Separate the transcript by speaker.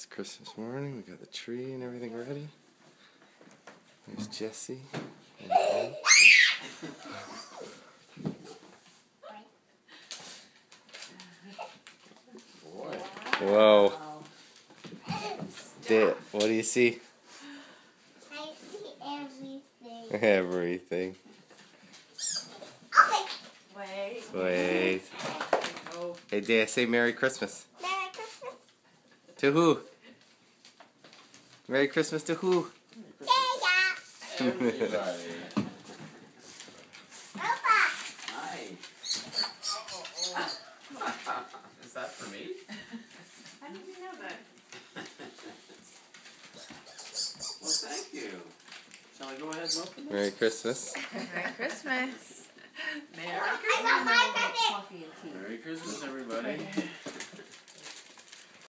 Speaker 1: It's Christmas morning. We got the tree and everything ready. There's Jesse and Ed. Whoa. Dad, what do you see?
Speaker 2: I see everything.
Speaker 1: Everything.
Speaker 2: Okay.
Speaker 1: Wait. Hey, Dad, say Merry Christmas.
Speaker 2: Merry Christmas.
Speaker 1: To who? Merry Christmas to who?
Speaker 2: Everybody. Papa.
Speaker 3: Hi. Is that for me?
Speaker 4: How did you know that?
Speaker 3: Well, thank you. Shall I go ahead and open this?
Speaker 1: Merry Christmas.
Speaker 4: Merry Christmas. Merry
Speaker 2: I got my
Speaker 4: Christmas. Coffee and tea.
Speaker 3: Merry Christmas, everybody.